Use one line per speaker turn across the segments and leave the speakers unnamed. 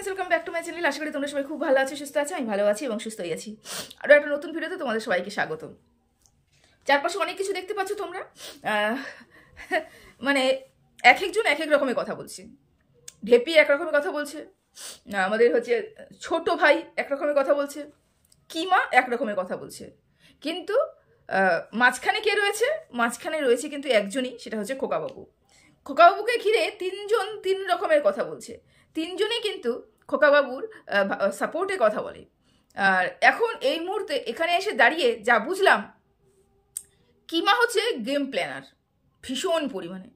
Friends, welcome back to my channel. আশা করি তোমরা সবাই খুব ভালো আছো, সুস্থ আছো। আমি ভালো আছি এবং সুস্থই আছি। আরও একটা নতুন ভিডিওতে তোমাদের সবাইকে স্বাগত। চারপাশে অনেক কিছু দেখতে পাচ্ছ তোমরা, মানে এক একজন এক এক রকমের কথা বলছে। ঢেপি এক রকমের কথা বলছে, আমাদের হচ্ছে ছোট ভাই এক রকমের কথা বলছে, কিমা এক রকমের কথা বলছে। কিন্তু মাঝখানে কে রয়েছে? মাঝখানে রয়েছে কিন্তু একজনই, সেটা হচ্ছে খোকাবাবু। খোকাবাবুকে ঘিরে তিনজন তিন রকমের কথা বলছে। তিনজনই কিন্তু খোকাবাবুর সাপোর্টে কথা বলে। আর এখন এই মুহূর্তে এখানে এসে দাঁড়িয়ে যা বুঝলাম, কিমা হচ্ছে গেম প্ল্যানার ভীষণ পরিমাণে।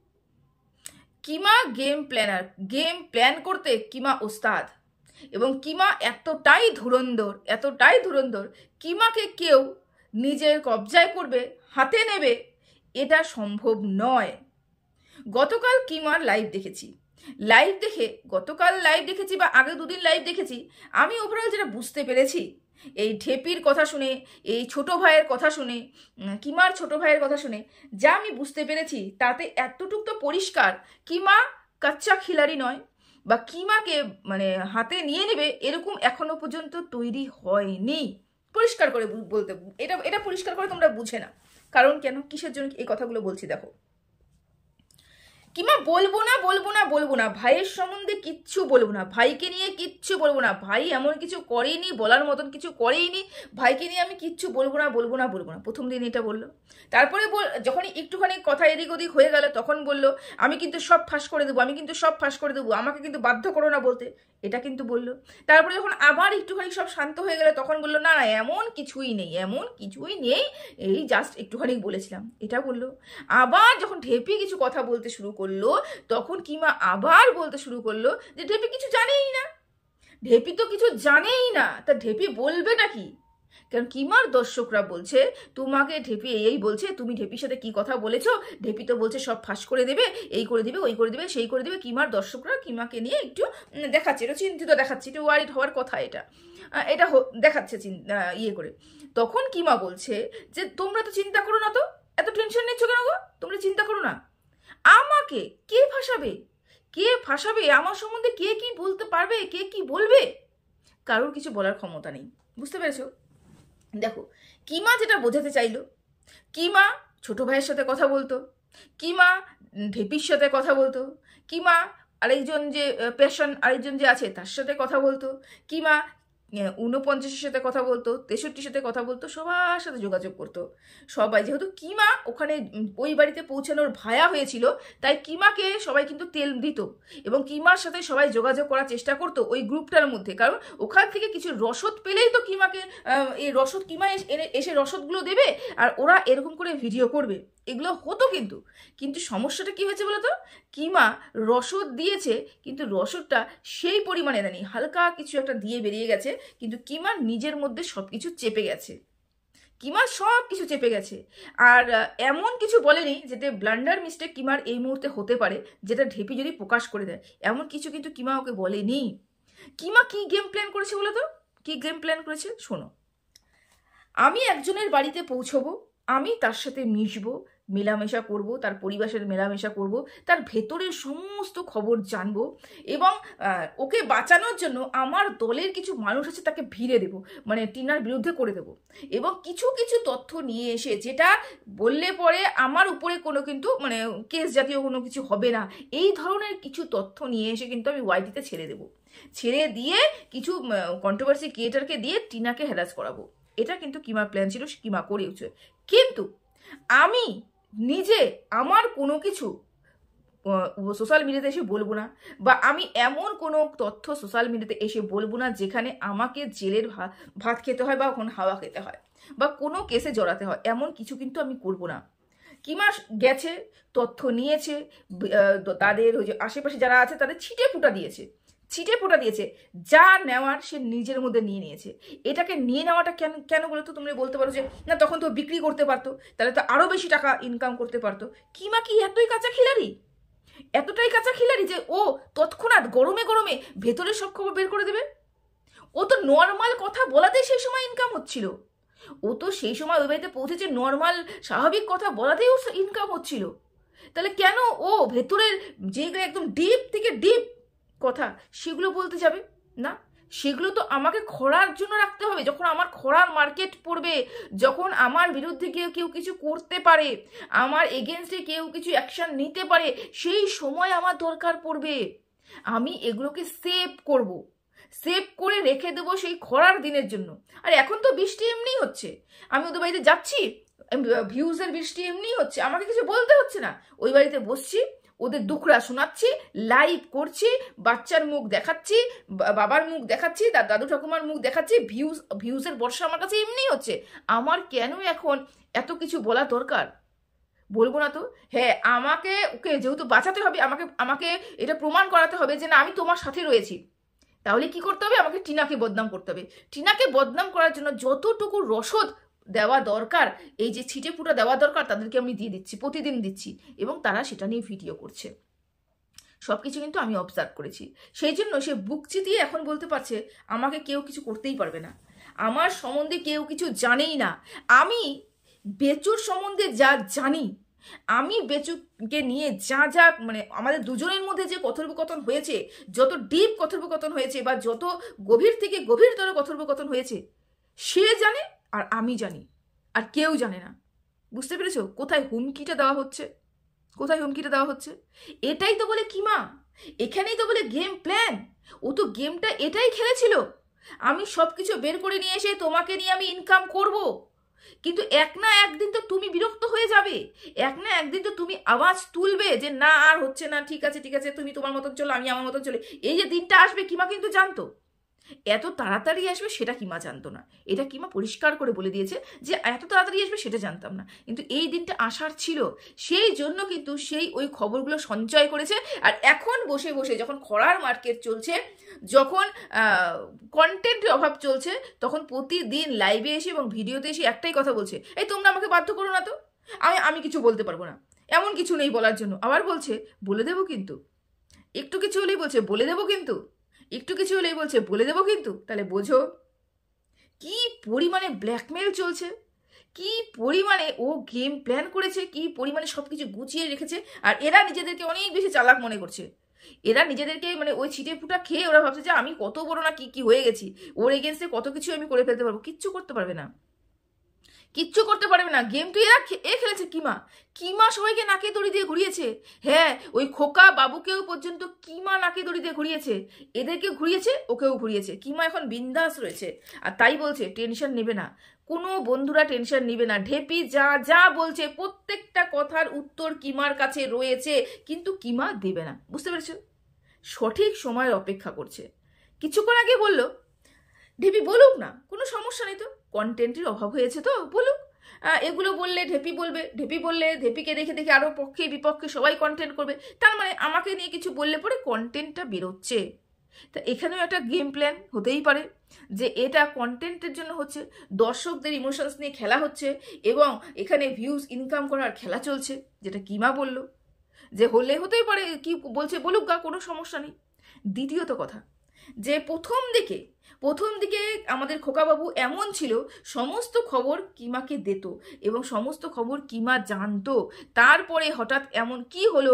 কিমা গেম প্ল্যানার, গেম প্ল্যান করতে কিমা ওস্তাদ। এবং কিমা এতটাই ধুরন্ধর, কিমাকে কেউ নিজের কবজায় করবে, হাতে নেবে, এটা সম্ভব নয়। গতকাল কিমার লাইভ দেখেছি, গতকাল লাইভ দেখেছি বা আগে দুদিন লাইভ দেখেছি। আমি ওভারঅল যেটা বুঝতে পেরেছি, এই ঢেপির কথা শুনে, এই ছোট ভাইয়ের কথা শুনে, কিমার ছোট ভাইয়ের কথা শুনে যা আমি বুঝতে পেরেছি, তাতে এতটুকু তো পরিষ্কার, কিমা কাচ্চা খিলাড়ি নয়, বা কিমাকে মানে হাতে নিয়ে নেবে এরকম এখনো পর্যন্ত তৈরি হয়নি। পরিষ্কার করে বলতে, এটা পরিষ্কার করে তোমরা বুঝে না। কারণ কেন, কিসের জন্য এই কথাগুলো বলছি দেখো। কিমা বলবো না ভাইয়ের সম্বন্ধে কিচ্ছু বলবো না, ভাইকে নিয়ে কিচ্ছু বলবো না। ভাই এমন কিছু করেইনি, বলার মতন কিছু করেইনি। ভাইকে নিয়ে আমি কিচ্ছু বলবো না। প্রথম দিন এটা বললো, তারপরে যখন একটুখানি কথা এদিক ওদিক হয়ে গেল, তখন বললো আমি কিন্তু সব ফাঁস করে দেবো, আমাকে কিন্তু বাধ্য করো না বলতে, এটা কিন্তু বললো। তারপরে যখন আবার একটুখানি সব শান্ত হয়ে গেলে, তখন বললো না এমন কিছুই নেই, এই জাস্ট একটুখানি বলেছিলাম, এটা বললো। আবার যখন ঢেপি কিছু কথা বলতে শুরু করলো, তখন কিমা আবার বলতে শুরু করলো যে ঢেপি কিছু জানেই না, ঢেপি তো কিছু জানেই না, তা ঢেপি বলবে নাকি? কারণ কিমার দর্শকরা বলছে তোমাকে ঢেপি এই বলছে, তুমি ঢেপির সাথে কি কথা বলেছো, ঢেপি তো বলছে সব ফাঁস করে দেবে, এই করে দিবে, ওই করে দিবে, সেই করে দিবে। কিমার দর্শকরা কিমাকে নিয়ে একটু দেখাচ্ছে, এটা চিন্তিত দেখাচ্ছে, এটা ওয়ারিড হওয়ার কথা, এটা দেখাচ্ছে ইয়ে করে। তখন কিমা বলছে যে তোমরা তো চিন্তা করো না, তো এত টেনশন নিচ্ছ কেন গো, তোমরা চিন্তা করো না। আমাকে কে ফাঁসাবে, আমার সম্বন্ধে কে কি বলতে পারবে, কে কি বলবে, কারোর কিছু বলার ক্ষমতা নেই। বুঝতে পেরেছো? দেখো, কিমা যেটা বোঝাতে চাইলো, কিমা ছোট ভাইয়ের সাথে কথা বলতো, কিমা ঢেপির সাথে কথা বলতো, কিমা আরেকজন যে আছে তার সাথে কথা বলতো, কিমা 49-এর সাথে কথা বলতো, 63-র সাথে কথা বলতো, সবার সাথে যোগাযোগ করতো। সবাই, যেহেতু কিমা ওখানে ওই বাড়িতে পৌঁছানোর ভায়া হয়েছিল, তাই কিমাকে সবাই কিন্তু তেল দিত এবং কিমার সাথে সবাই যোগাযোগ করার চেষ্টা করতো ওই গ্রুপটার মধ্যে। কারণ ওখান থেকে কিছু রসদ পেলেই তো কিমাকে এই রসদ, কিমা এসে রসদগুলো দেবে আর ওরা এরকম করে ভিডিও করবে, এগুলো হতো। কিন্তু সমস্যাটা কি হয়েছে বলো তো, কিমা রসদ দিয়েছে কিন্তু রসদটা সেই পরিমাণে দেয়নি, হালকা কিছু একটা দিয়ে বেরিয়ে গেছে, কিন্তু কিমার নিজের মধ্যে সবকিছু চেপে গেছে। আর এমন কিছু বলেনি যেটা ব্লান্ডার মিস্টেক কিমার এই মুহূর্তে হতে পারে, যেটা ঢেপি যদি প্রকাশ করে দেয়, এমন কিছু কিন্তু কিমা ওকে বলেনি। কিমা কি গেম প্ল্যান করেছে বলো তো, কি গেম প্ল্যান করেছে শোনো। আমি একজনের বাড়িতে পৌঁছবো, আমি তার সাথে মিশবো, মেলামেশা করব, তার পরিবেশের মেলামেশা করব, তার ভেতরের সমস্ত খবর জানবো এবং ওকে বাঁচানোর জন্য আমার দলের কিছু মানুষ আছে তাকে ভিড়ে দেব, মানে টিনার বিরুদ্ধে করে দেব। এবং কিছু তথ্য নিয়ে এসে, যেটা বললে পরে আমার উপরে কোনো কিন্তু মানে কেস জাতীয় কোনো কিছু হবে না, এই ধরনের কিছু তথ্য নিয়ে এসে কিন্তু আমি ওয়াইটিতে ছেড়ে দিয়ে কিছু কন্ট্রোভার্সি ক্রিয়েটারকে দিয়ে টিনাকে হ্যারাস করাবো। এটা কিন্তু কিমার প্ল্যান ছিল, কিমা করেছে। কিন্তু আমি নিজে আমার কোনো কিছু সোশ্যাল মিডিয়াতে এসে বলবো না, বা আমি এমন কোনো তথ্য সোশ্যাল মিডিয়াতে এসে বলবো না যেখানে আমাকে জেলের ভাত খেতে হয় বা ওখানে হাওয়া খেতে হয় বা কোনো কেসে জড়াতে হয়, এমন কিছু কিন্তু আমি করবো না। কিমা গেছে, তথ্য নিয়েছে, তাদের ওই যে আশেপাশে যারা আছে তাদের ছিটে ফুটা দিয়েছে, যা নেওয়ার সে নিজের মধ্যে নিয়ে নিয়েছে। এটাকে নিয়ে নেওয়াটা কেন বলে তো তোমরা বলতে পারো যে না, তখন তো বিক্রি করতে পারতো, তাহলে তো আরো বেশি টাকা ইনকাম করতে পারতো। কিমা কি এতটাই কাঁচা খিলাড়ি যে ও তৎক্ষণাৎ গরমে ভেতরের সব খবর বের করে দেবে? ও তো নর্মাল কথা বলাতেই সেই সময় ইনকাম হচ্ছিল, ও তো সেই সময় ওই বাড়িতে পৌঁছেছে নর্মাল স্বাভাবিক কথা বলাতেই ও ইনকাম হচ্ছিল। তাহলে কেন ও ভেতরের যেগুলো একদম ডিপ থেকে ডিপ কথা সেগুলো বলতে যাবে? না, সেগুলো তো আমাকে খরার জন্য রাখতে হবে। যখন আমার খরার মার্কেট পড়বে, যখন আমার বিরুদ্ধে কেউ কিছু করতে পারে, আমার এগেনস্টে কেউ কিছু অ্যাকশন নিতে পারে, সেই সময় আমার দরকার পড়বে। আমি এগুলোকে সেভ করব, সেভ করে রেখে দেবো সেই খরার দিনের জন্য। আর এখন তো বৃষ্টি এমনিই হচ্ছে, আমি ওদের বাড়িতে যাচ্ছি, ভিউজের বৃষ্টি এমনিই হচ্ছে, আমাকে কিছু বলতে হচ্ছে না। ওই বাড়িতে বসছি, ওদের দুখরা শোনাচ্ছি, লাইভ করছি, বাচ্চার মুখ দেখাচ্ছি, বাবার মুখ দেখাচ্ছি, তার দাদু ঠাকুমার মুখ দেখাচ্ছি, ভিউজের বর্ষা আমার কাছে এমনিই হচ্ছে। আমার কেন এখন এত কিছু বলা দরকার? বলবো না তো? হ্যাঁ, আমাকে ওকে যেহেতু বাঁচাতে হবে, আমাকে এটা প্রমাণ করাতে হবে যে না, আমি তোমার সাথে রয়েছি। তাহলে কি করতে হবে? আমাকে টিনাকে বদনাম করতে হবে। টিনাকে বদনাম করার জন্য যতটুকু রসদ দেওয়া দরকার, এই যে ছিটে ফুটা দেওয়া দরকার, তাদেরকে আমি দিয়ে দিচ্ছি, প্রতিদিন দিচ্ছি, এবং তারা সেটা নিয়ে ভিডিও করছে। সবকিছু কিন্তু আমি অবজার্ভ করেছি। সেই জন্য সে বুক চিতিয়ে এখন বলতে পারছে আমাকে কেউ কিছু করতেই পারবে না, আমার সম্বন্ধে কেউ কিছু জানেই না। আমি বেচুর সম্বন্ধে যা জানি, আমি বেচুকে নিয়ে যা মানে আমাদের দুজনের মধ্যে যে কথোপকথন হয়েছে, যত ডিপ কথোপকথন হয়েছে বা যত গভীর থেকে গভীরতর কথোপকথন হয়েছে, সে জানে আর আমি জানি, আর কেউ জানে না। বুঝতে পেরেছো কোথায় হুমকিটা দেওয়া হচ্ছে? কোথায় হুমকিটা দেওয়া হচ্ছে? এটাই তো বলে কিমা, এখানেই তো বলে গেম প্ল্যান। ও তো গেমটা এটাই খেলেছিল, আমি সবকিছু বের করে নিয়ে এসে তোমাকে নিয়ে আমি ইনকাম করব। কিন্তু এক না একদিন তো তুমি বিরক্ত হয়ে যাবে, এক না একদিন তো তুমি আওয়াজ তুলবে যে না, আর হচ্ছে না, ঠিক আছে ঠিক আছে, তুমি তোমার মতন চলো, আমি আমার মতন চলে। এই যে দিনটা আসবে, কিমা কিন্তু জানতো এত তাড়াতাড়ি আসবে, সেটা কিমা জানতো না। এটা কিমা পরিষ্কার করে বলে দিয়েছে যে এত তাড়াতাড়ি আসবে সেটা জানতাম না, কিন্তু এই দিনটা আসার ছিল। সেই জন্য কিন্তু সেই ওই খবরগুলো সঞ্চয় করেছে। আর এখন বসে বসে যখন খরার মার্কেট চলছে, যখন কন্টেন্টের অভাব চলছে, তখন প্রতিদিন লাইভে এসে এবং ভিডিওতে এসে একটাই কথা বলছে, এই তোমরা আমাকে বাধ্য করো না তো, আমি কিছু বলতে পারবো না, এমন কিছু নেই বলার জন্য। আবার বলছে বলে দেবো কিন্তু, একটু কিছু হলেই বলছে বলে দেবো কিন্তু, একটু কিছু হলেই বলছে বলে দেবো কিন্তু। তাহলে বোঝো কি পরিমাণে ব্ল্যাকমেল চলছে, কি পরিমাণে ও গেম প্ল্যান করেছে, কি পরিমাণে সবকিছু গুছিয়ে রেখেছে। আর এরা নিজেদেরকে অনেক বেশি চালাক মনে করছে। এরা নিজেদেরকে মানে ওই ছিটে ফুটা খেয়ে ওরা ভাবছে যে আমি কত বড় না কি হয়ে গেছি, ওর এগেন্সে কত কিছু আমি করে ফেলতে পারবো। কিচ্ছু করতে পারবে না, কিচ্ছু করতে পারবে না। গেম তো এ খেলেছে কিমা সবাইকে নাকে দড়ি দিয়ে ঘুরিয়েছে। হ্যাঁ, ওই খোকা বাবুকেও পর্যন্ত কিমা নাকে দড়ি দিয়ে ঘুরিয়েছে, এদেরকে ঘুরিয়েছে, ওকেও ঘুরিয়েছে। কিমা এখন বিন্দাস রয়েছে, আর তাই বলছে টেনশন নেবে না, কোনো বন্ধুরা টেনশন নিবে না। ঢেপি যা যা বলছে প্রত্যেকটা কথার উত্তর কিমার কাছে রয়েছে, কিন্তু কিমা দেবে না। বুঝতে পেরেছো? সঠিক সময়ের অপেক্ষা করছে। কিছুক্ষণ আগে বললো ঢেপি বলুক না, কোনো সমস্যা নেই তো, কন্টেন্টের অভাব হয়েছে তো বলুক। এগুলো বললে ঢেপি বলবে, ঢেপি বললে ঢেপিকে দেখে দেখে আরও পক্ষে বিপক্ষে সবাই কন্টেন্ট করবে, তার মানে আমাকে নিয়ে কিছু বললে পরে কন্টেন্টটা বেরোচ্ছে। তা এখানেও একটা গেম প্ল্যান হতেই পারে যে এটা কন্টেন্টের জন্য হচ্ছে, দর্শকদের ইমোশনস নিয়ে খেলা হচ্ছে, এবং এখানে ভিউজ ইনকাম করার খেলা চলছে, যেটা কিমা বলল যে হলে হতেই পারে, কি বলছে বলুক গা, কোনো সমস্যা নেই। দ্বিতীয়ত কথা, যে প্রথম দিকে আমাদের খোকাবাবু এমন ছিল, সমস্ত খবর কিমাকে দিত এবং সমস্ত খবর কিমা জানতো। তারপরে হঠাৎ এমন কি হলো,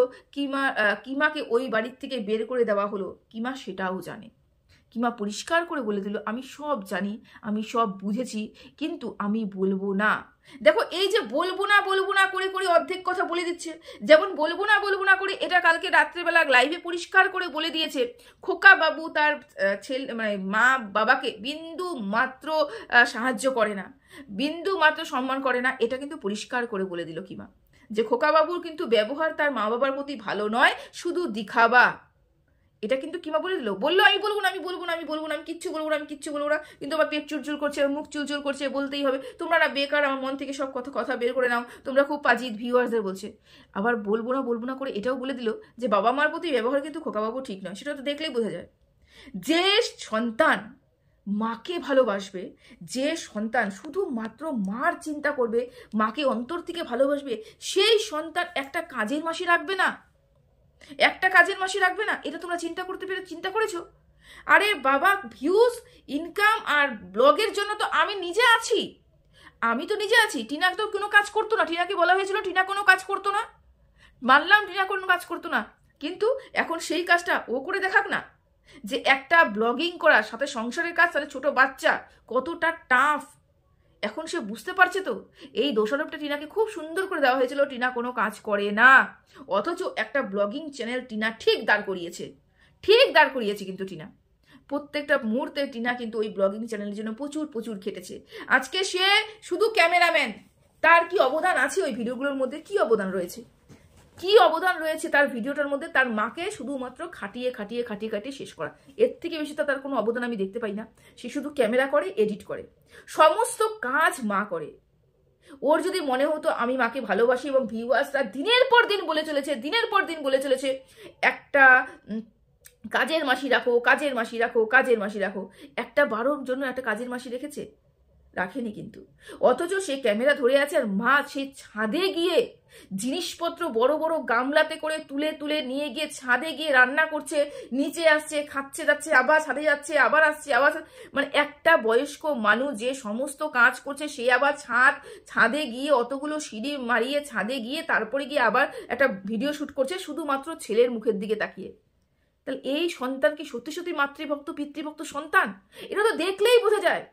কিমাকে ওই বাড়ির থেকে বের করে দেওয়া হলো, কিমা সেটাও জানে। কিমা পরিষ্কার করে বলে দিল আমি সব জানি, আমি সব বুঝেছি, কিন্তু আমি বলবো না। দেখো, এই যে বলবো না করে করে অর্ধেক কথা বলে দিচ্ছে। যেমন বলবো না করে এটা কালকে রাত্রেবেলা লাইভে পরিষ্কার করে বলে দিয়েছে, খোকা বাবু তার ছেলে মানে মা বাবাকে বিন্দু মাত্র সাহায্য করে না, বিন্দু মাত্র সম্মান করে না। এটা কিন্তু পরিষ্কার করে বলে দিল কিমা, যে খোকা বাবুর কিন্তু ব্যবহার তার মা বাবার প্রতি ভালো নয়, শুধু দিখাবা। এটা কিন্তু কিমা বলে দিল। বললো আমি বলবো না, আমি কিচ্ছু বলবো না, কিন্তু আমার পেট চুরচুর করছে, মুখ চুলচুল করছে, বলতেই হবে। তোমরা না বেকার আমার মন থেকে সব কথা বের করে নাও, তোমরা খুব পাজিত ভিউয়ার্সদের বলছে। আবার বলবো না করে এটাও বলে দিল যে বাবা মার প্রতি ব্যবহার কিন্তু খোকাবাবু ঠিক নয়। সেটা তো দেখলেই বোঝা যায়। যে সন্তান মাকে ভালোবাসবে, যে সন্তান শুধুমাত্র মার চিন্তা করবে, মাকে অন্তর থেকে ভালোবাসবে, সেই সন্তান একটা কাজের মাসি রাখবে না, এটা তোমরা চিন্তা করেছো? আরে বাবা, ভিউজ ইনকাম আর ব্লগের জন্য তো আমি নিজে আছি। টিনা তো কোনো কাজ করতো না, টিনাকে বলা হয়েছিল টিনা কোনো কাজ করতো না, মানলাম টিনা কোনো কাজ করতো না, কিন্তু এখন সেই কাজটা ও করে দেখাক না। যে একটা ব্লগিং করার সাথে সংসারের কাজ, তাহলে ছোট বাচ্চা কতটা টাফ এখন সে বুঝতে পারছে। তো এই দোষারোপটা টিনাকে খুব সুন্দর করে দেওয়া হয়েছিল, টিনা কোনো কাজ করে না, অথচ একটা ব্লগিং চ্যানেল টিনা ঠিক দাঁড় করিয়েছে কিন্তু টিনা প্রত্যেকটা মুহূর্তে টিনা কিন্তু ওই ব্লগিং চ্যানেলের জন্য প্রচুর প্রচুর খেটেছে। আজকে সে শুধু ক্যামেরাম্যান, তার কি অবদান আছে ওই ভিডিওগুলোর মধ্যে? কি অবদান রয়েছে তার ভিডিওটার মধ্যে? তার মাকে শুধুমাত্র খাটিয়ে শেষ করা, এর থেকে বেশি তার কোনো অবদান আমি দেখতে পাই না। সে শুধু ক্যামেরা করে, এডিট করে, সমস্ত কাজ মা করে। ওর যদি মনে হতো আমি মাকে ভালোবাসি, এবং ভিউয়ার্সরা দিনের পর দিন বলে চলেছে একটা কাজের মাসি রাখো, একটা বারোর জন্য একটা কাজের মাসি রেখেছে? রাখেনি কিন্তু। অথচ সে ক্যামেরা ধরে আছে, আর মা সে ছাদে গিয়ে জিনিসপত্র বড় বড় গামলাতে করে তুলে নিয়ে গিয়ে ছাদে গিয়ে রান্না করছে, নিচে আসছে, খাচ্ছে, যাচ্ছে, আবার ছাদে যাচ্ছে, আবার আসছে, মানে একটা বয়স্ক মানুষ যে সমস্ত কাজ করছে, সে আবার ছাদে গিয়ে অতগুলো সিঁড়ি মারিয়ে ছাদে গিয়ে তারপরে গিয়ে আবার একটা ভিডিও শুট করছে শুধুমাত্র ছেলের মুখের দিকে তাকিয়ে। তাহলে এই সন্তান কি সত্যি সত্যি মাতৃভক্ত পিতৃভক্ত সন্তান? এটা তো দেখলেই বোঝা যায়।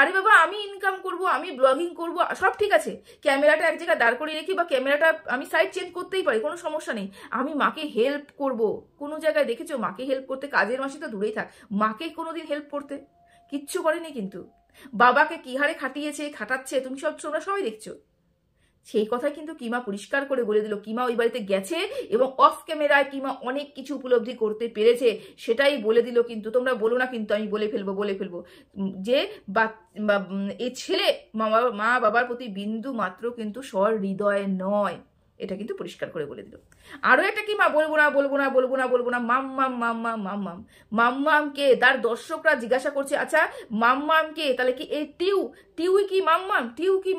আরে বাবা, আমি ইনকাম করব, আমি ব্লগিং করব, সব ঠিক আছে, ক্যামেরাটা এক জায়গায় দাঁড় করিয়ে রেখি, বা ক্যামেরাটা আমি সাইড চেঞ্জ করতেই পারি, কোনো সমস্যা নেই। আমি মাকে হেল্প করব, কোনো জায়গায় দেখেছো মাকে হেল্প করতে? কাজের মাসি তো দূরেই থাক, মাকে কোনোদিন হেল্প করতে কিচ্ছু করেনি কিন্তু। বাবাকে কি হারে খাটাচ্ছে তোমরা সবাই দেখছো। সেই কথা কিন্তু কিমা পরিষ্কার করে বলে দিল। কিমা ওই বাড়িতে গেছে এবং অফ ক্যামেরায় কিমা অনেক কিছু উপলব্ধি করতে পেরেছে, সেটাই বলে দিল। কিন্তু তোমরা বলো না কিন্তু, আমি বলে ফেলবো যে এই ছেলে মা বাবার প্রতি বিন্দু মাত্র কিন্তু সহৃদয় নয়, এটা কিন্তু পরিষ্কার করে বলে দিল। আরো একটা কি মা বলবো না মাম্মামকে তার দর্শকরা জিজ্ঞাসা করছে, আচ্ছা মাম্মামকে তাহলে কি এই টিউ কি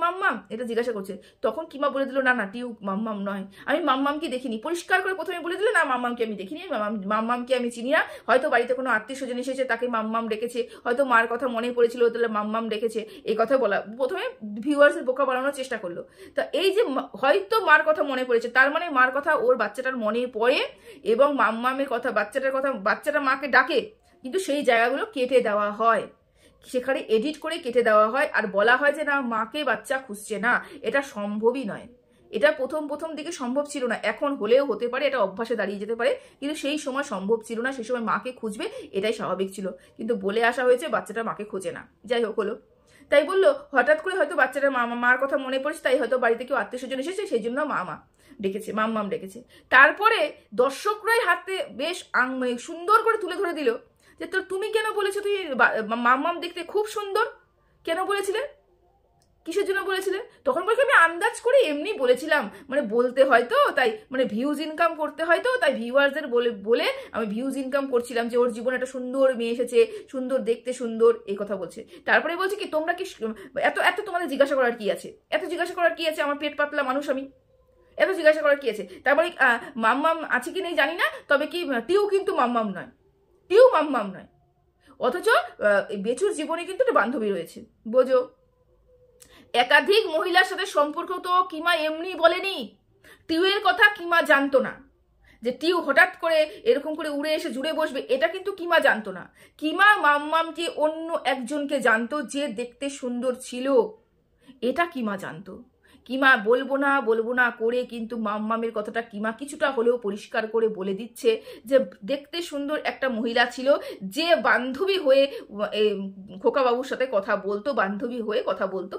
মাম্মাম এটা জিজ্ঞাসা করছে। তখন কিমা বলে দিল না টিউ মাম্মাম নয়, আমি মাম্মামকে দেখিনি। পরিষ্কার করে প্রথমে বলে দিল না মাম্মামকে আমি দেখিনি, মাম্মামকে আমি চিনি না, হয়তো বাড়িতে কোনো আত্মীয় স্বজন এসেছে তাকে মাম্মাম ডেকেছে, হয়তো মার কথা মনে পড়েছিল তাহলে মাম্মাম ডেকেছে, এই কথা বলা প্রথমে ভিউয়ার্সের বোকা বানানোর চেষ্টা করলো। তা এই যে হয়তো মার কথা মনে পড়েছে, তার মানে মার কথা ওর বাচ্চাটার মনে পড়ে, এবং মাম্মামের কথা বাচ্চাটা মাকে ডাকে, কিন্তু সেই জায়গাগুলো কেটে দেওয়া হয়, সেখানে এডিট করে কেটে দেওয়া হয়, আর বলা হয় যে না মাকে বাচ্চা খুঁজছে না। এটা সম্ভবই নয়, এটা প্রথম দিকে সম্ভব ছিল না, এখন হলেও হতে পারে, এটা অভ্যাসে দাঁড়িয়ে যেতে পারে, কিন্তু সেই সময় সম্ভব ছিল না। সেই সময় মাকে খুঁজবে এটাই স্বাভাবিক ছিল, কিন্তু বলে আসা হয়েছে বাচ্চাটা মাকে খোঁজে না। যাই হোক হলো, তাই বললো হঠাৎ করে হয়তো বাচ্চাটা মার কথা মনে পড়েছে, তাই হয়তো বাড়িতে কেউ আত্মীয় স্বজন এসেছে, সেই জন্য মাম্মাম ডেকেছে। তারপরে দর্শকরাই হাতে বেশ সুন্দর করে তুলে ধরে দিল যে তুমি কেন বলেছো তুই মাম্মাম দেখতে খুব সুন্দর, কেন বলেছিলে, কিসের জন্য বলেছিলে? তখন বলছি আমি আন্দাজ করে এমনি বলেছিলাম, মানে বলতে হয়তো তাই, মানে ভিউজ ইনকাম করতে হয়তো তাই ভিউয়ার্সদের বলে আমি ভিউজ ইনকাম করছিলাম, যে ওর জীবনে একটা সুন্দর মেয়ে এসেছে, সুন্দর দেখতে সুন্দর, এই কথা বলছে। তারপরে বলছে কি তোমরা কি এত তোমাদের জিজ্ঞাসা করার কি আছে, আমার পেট পাতলা মানুষ আমি, এত জিজ্ঞাসা করার কি আছে? তারপরে মাম্মাম আছে কি নেই জানি না, তবে কি টিউ কিন্তু মাম্মাম নয়, অথচ বেচুর জীবনে কিন্তু একটা বান্ধবী রয়েছে, বোঝো। একাধিক মহিলার সাথে সম্পর্ক তো কিমা এমনি বলেনি, টিউয়ের কথা কিমা জানতো না, যে টিউ হঠাৎ করে এরকম করে উড়ে এসে জুড়ে বসবে, এটা কিন্তু কিমা জানতো না। কিমা মাম্মামকে অন্য একজনকে জানতো যে দেখতে সুন্দর ছিল, এটা কিমা জানতো। কিমা বলবো না করে কিন্তু মাম্মামের কথাটা কিমা কিছুটা হলেও পরিষ্কার করে বলে দিচ্ছে, যে দেখতে সুন্দর একটা মহিলা ছিল, যে বান্ধবী হয়ে খোকাবাবুর সাথে কথা বলতো,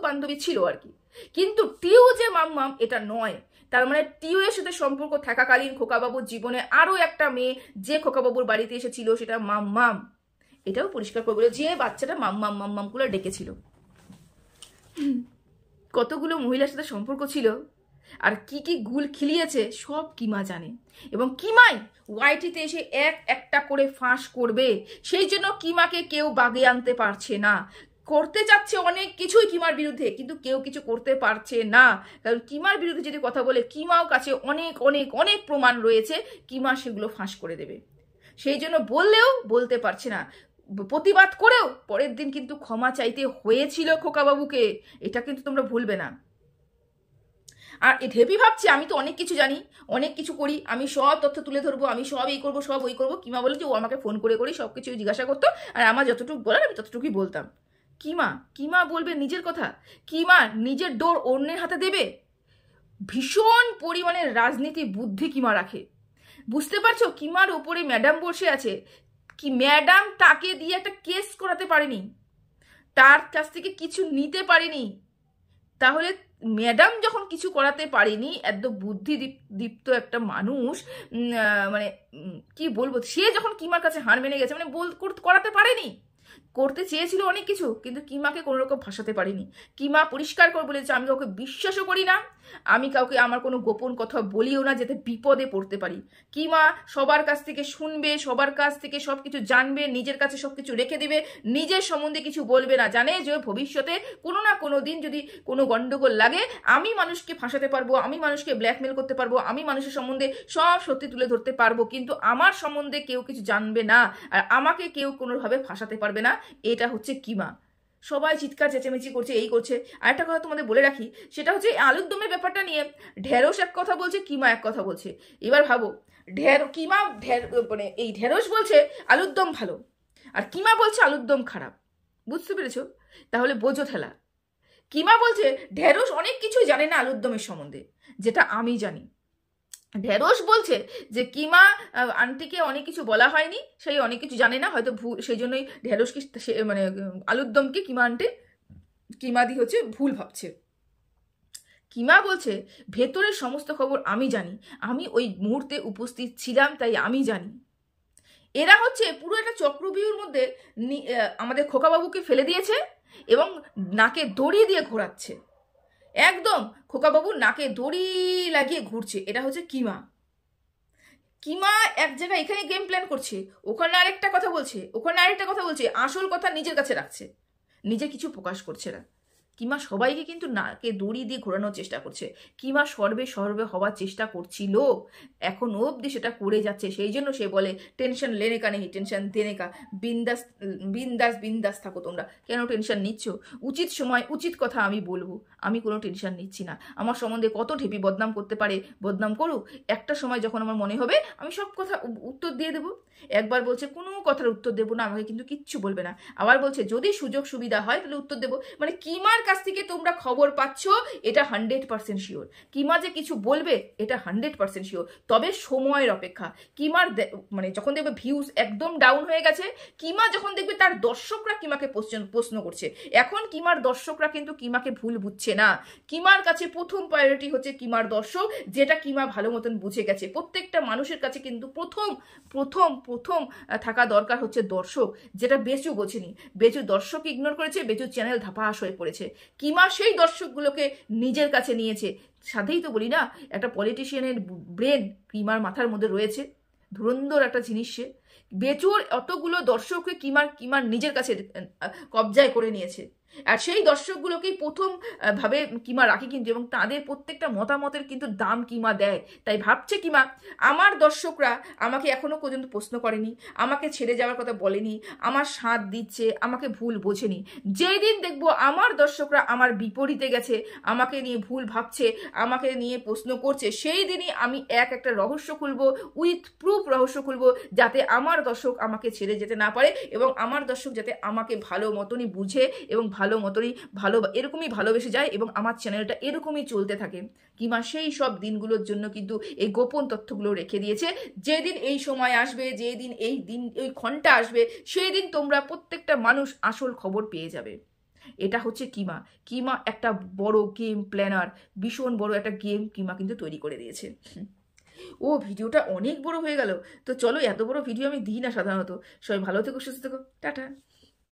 বান্ধবী ছিল আর কি, কিন্তু টিউ যে মাম্মাম এটা নয়। তার মানে টিউ এর সাথে সম্পর্ক থাকাকালীন খোকাবাবুর জীবনে আরো একটা মেয়ে যে খোকাবাবুর বাড়িতে এসেছিল সেটা মাম্মাম, এটাও পরিষ্কার করে বলে, যে বাচ্চাটা মাম্মাম গুলো ডেকেছিল। কতগুলো মহিলার সাথে সম্পর্ক ছিল আর কি কি গুল খিলিয়েছে সব কিমা জানে, এবং কিমাই ওয়াইটিতে এসে একটা করে ফাঁস করবে। সেই জন্য কিমাকে কেউ বাগে আনতে পারছে না, করতে চাচ্ছে অনেক কিছুই কিমার বিরুদ্ধে, কিন্তু কেউ কিছু করতে পারছে না, কারণ কিমার বিরুদ্ধে যদি কথা বলে কিমাও কাছে অনেক অনেক অনেক প্রমাণ রয়েছে, কিমা সেগুলো ফাঁস করে দেবে। সেই জন্য বললেও বলতে পারছে না, প্রতিবাদ করেও পরের দিন কিন্তু ক্ষমা চাইতে হয়েছিল খোকাবাবুকে, এটা কিন্তু তোমরা ভুলবে না। আর এ ঢেপি ভাবছে আমি তো অনেক কিছু জানি, অনেক কিছু করি, আমি সব তথ্য তুলে ধরবো, আমি সব এই করবো, সব ওই করবো। কিমা বলে যে ও আমাকে ফোন করে সব কিছু জিজ্ঞাসা করতো, আর আমার যতটুকু বলার আমি ততটুকুই বলতাম। কিমা বলবে নিজের কথা? কিমা নিজের ডোর অন্যের হাতে দেবে? ভীষণ পরিমাণে রাজনীতি বুদ্ধি কিমা রাখে, বুঝতে পারছো? কিমার উপরে ম্যাডাম বসে আছে, কি ম্যাডাম তাকে দিয়ে একটা কেস করাতে পারেনি, তার কাছ থেকে কিছু নিতে পারেনি। তাহলে ম্যাডাম যখন কিছু করাতে পারেনি, এত বুদ্ধি দীপ্ত একটা মানুষ, মানে কি বলবো, সে যখন কিমার কাছে হার মেনে গেছে, মানে করাতে পারেনি। করতে চেয়েছিল অনেক কিছু, কিন্তু কিমাকে কোনো রকম ভাসাতে পারেনি। কিমা পরিষ্কার করে বলেছে আমি কাউকে বিশ্বাসও করি না, আমি কাউকে আমার কোনো গোপন কথা বলিও না যাতে বিপদে পড়তে পারি। কিমা সবার কাছ থেকে শুনবে, সবার কাছ থেকে সব কিছু জানবে, নিজের কাছে সব কিছু রেখে দিবে, নিজের সম্বন্ধে কিছু বলবে না। জানে যে ভবিষ্যতে কোনো না কোনো দিন যদি কোনো গন্ডগোল লাগে, আমি মানুষকে ফাঁসাতে পারবো, আমি মানুষকে ব্ল্যাকমেল করতে পারবো, আমি মানুষের সম্বন্ধে সব সত্যি তুলে ধরতে পারবো, কিন্তু আমার সম্বন্ধে কেউ কিছু জানবে না, আর আমাকে কেউ কোনোভাবে ফাঁসাতে পারবে না। এটা হচ্ছে কিমা। সবাই চিৎকার চেঁচামেচি করছে, এই করছে। আরেকটা কথা তোমাদের বলে রাখি, সেটা হচ্ছে আলুর দমের ব্যাপারটা নিয়ে ঢেঁড়স এক কথা বলছে, কিমা এক কথা বলছে। এবার ভাবো, মানে এই ঢেঁড়স বলছে আলুর দম ভালো, আর কিমা বলছে আলুর দম খারাপ। বুঝতে পেরেছো? তাহলে বোঝো ঠেলা। কিমা বলছে ঢেঁড়স অনেক কিছুই জানে না আলুর দমের সম্বন্ধে, যেটা আমি জানি। ঢেঁড়স বলছে যে কিমা আন্টিকে অনেক কিছু বলা হয়নি, সেই অনেক কিছু জানে না, হয়তো সেই জন্যই ঢেঁড়সকে মানে আলুর দমকে কিমা দি হচ্ছে ভুল ভাবছে। কিমা বলছে ভেতরের সমস্ত খবর আমি জানি, আমি ওই মুহূর্তে উপস্থিত ছিলাম, তাই আমি জানি। এরা হচ্ছে পুরো একটা চক্রবিউর মধ্যে আমাদের খোকাবাবুকে ফেলে দিয়েছে এবং নাকে দড়ি দিয়ে ঘোরাচ্ছে, একদম খোকাবাবুর নাকে দড়ি লাগিয়ে ঘুরছে। এটা হচ্ছে কিমা এক জায়গায় এখানে গেম প্ল্যান করছে, ওখানে আরেকটা কথা বলছে, ওখানে আরেকটা কথা বলছে, আসল কথা নিজের কাছে রাখছে, নিজে কিছু প্রকাশ করছে না। কিমা সবাইকে কিন্তু নাকে দড়ি দিয়ে ঘোরানোর চেষ্টা করছে। কিমা সর্বে হওয়ার চেষ্টা করছিল, এখন অবধি সেটা করে যাচ্ছে। সেই জন্য সে বলে টেনশন লেনে কা নেই, টেনশন দেনে কা, বিন্দাস বিন্দাস বিন্দাস থাকো তোমরা, কেন টেনশন নিচ্ছ? উচিত সময় উচিত কথা আমি বলবো, আমি কোনো টেনশন নিচ্ছি না। আমার সম্বন্ধে কত ঢেপি বদনাম করতে পারে বদনাম করুক, একটা সময় যখন আমার মনে হবে আমি সব কথা উত্তর দিয়ে দেবো। একবার বলছে কোনো কথার উত্তর দেবো না, আমাকে কিন্তু কিচ্ছু বলবে না। আবার বলছে যদি সুযোগ সুবিধা হয় তাহলে উত্তর দেবো। মানে কিমার কাছ থেকে তোমরা খবর পাচ্ছ, এটা 100% শিওর। কিমা যে কিছু বলবে এটা 100% শিওর, তবে সময়ের অপেক্ষা। কিমার মানে যখন দেখবে ভিউজ একদম ডাউন হয়ে গেছে, কিমা যখন দেখবে তার দর্শকরা কিমাকে প্রশ্ন করছে, এখন কিমার দর্শকরা কিন্তু কিমাকে ভুল বুঝছে না। কিমার কাছে প্রথম প্রায়োরিটি হচ্ছে কিমার দর্শক, যেটা কিমা ভালো মতন বুঝে গেছে। প্রত্যেকটা মানুষের কাছে কিন্তু প্রথম প্রথম প্রথম থাকা দরকার হচ্ছে দর্শক, যেটা বেচু বোঝেনি। বেচু দর্শক ইগনোর করেছে, বেচু চ্যানেল ধাপাস হয়ে পড়েছে। কিমা সেই দর্শকগুলোকে নিজের কাছে নিয়েছে। সাথেই তো বলি না, একটা পলিটিশিয়ানের ব্রেন কিমার মাথার মধ্যে রয়েছে, ধুরন্ধর একটা জিনিস সে। বেচুর অতগুলো দর্শককে কিমার নিজের কাছে কবজায় করে নিয়েছে, আর সেই দর্শকগুলোকেই প্রথম ভাবে কিমা রাখে কিন্তু, এবং তাদের প্রত্যেকটা মতামতের কিন্তু দাম কিমা দেয়। তাই ভাবছে কিমা, আমার দর্শকরা আমাকে এখনো পর্যন্ত প্রশ্ন করেনি, আমাকে ছেড়ে যাওয়ার কথা বলেনি, আমার সাথ দিচ্ছে, আমাকে ভুল বোঝেনি। যেই দিন দেখবো আমার দর্শকরা আমার বিপরীতে গেছে, আমাকে নিয়ে ভুল ভাবছে, আমাকে নিয়ে প্রশ্ন করছে, সেই দিনই আমি একটা রহস্য খুলবো, উইথ প্রুফ রহস্য খুলবো, যাতে আমার দর্শক আমাকে ছেড়ে যেতে না পারে, এবং আমার দর্শক যাতে আমাকে ভালো মতনই বুঝে এবং ভালো মতনই এরকমই ভালোবেসে যায়, এবং আমার চ্যানেলটা এরকমই চলতে থাকে। কিমা সেই সব দিনগুলোর জন্য কিন্তু এই গোপন তথ্যগুলো রেখে দিয়েছে। যেদিন এই সময় আসবে, যেদিন এই ঘন্টা আসবে, সেই দিন তোমরা প্রত্যেকটা মানুষ আসল খবর পেয়ে যাবে। এটা হচ্ছে কিমা একটা বড় গেম প্ল্যানার, ভীষণ বড় একটা গেম কিমা কিন্তু তৈরি করে দিয়েছে। ও ভিডিওটা অনেক বড় হয়ে গেল, তো চলো, এত বড় ভিডিও আমি দিই না সাধারণত। সবাই ভালো থেকো, সুস্থ থেকো, টাটা।